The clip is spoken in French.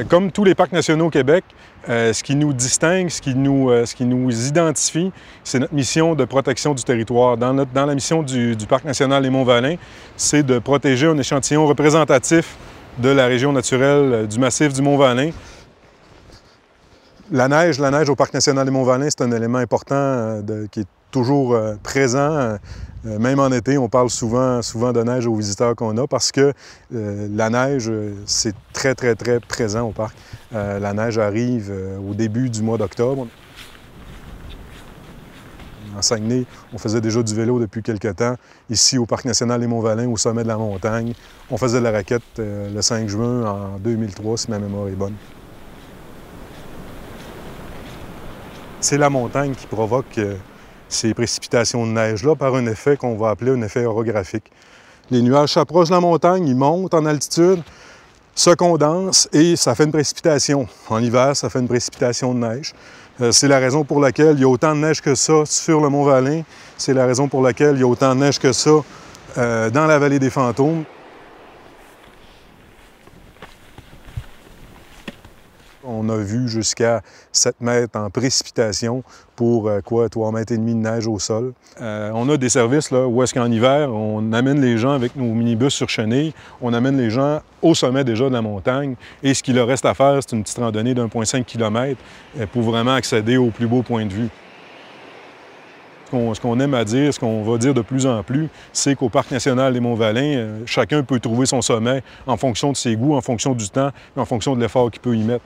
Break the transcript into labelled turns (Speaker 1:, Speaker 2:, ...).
Speaker 1: Comme tous les parcs nationaux au Québec, ce qui nous distingue, ce qui nous identifie, c'est notre mission de protection du territoire. Dans la mission du Parc national des Monts-Valin, c'est de protéger un échantillon représentatif de la région naturelle du massif du Mont-Valin. La neige au Parc national des Monts-Valin, c'est un élément important qui est toujours présent. Même en été, on parle souvent de neige aux visiteurs qu'on a parce que la neige, c'est très présent au parc. La neige arrive au début du mois d'octobre. En Saguenay, on faisait déjà du vélo depuis quelques temps. Ici, au Parc national des Monts-Valin, au sommet de la montagne, on faisait de la raquette le 5 juin en 2003, si ma mémoire est bonne. C'est la montagne qui provoque ces précipitations de neige-là par un effet qu'on va appeler un effet orographique. Les nuages s'approchent de la montagne, ils montent en altitude, se condensent et ça fait une précipitation. En hiver, ça fait une précipitation de neige. C'est la raison pour laquelle il y a autant de neige que ça sur le Mont-Valin. C'est la raison pour laquelle il y a autant de neige que ça dans la vallée des Fantômes. On a vu jusqu'à 7 mètres en précipitation pour 3 mètres et demi de neige au sol. On a des services là, où est-ce qu'en hiver, on amène les gens avec nos minibus sur chenilles, on amène les gens au sommet déjà de la montagne et ce qu'il leur reste à faire, c'est une petite randonnée d'1,5 km pour vraiment accéder au plus beau point de vue. Ce qu'on aime à dire, ce qu'on va dire de plus en plus, c'est qu'au Parc national des Monts-Valin, chacun peut trouver son sommet en fonction de ses goûts, en fonction du temps, en fonction de l'effort qu'il peut y mettre.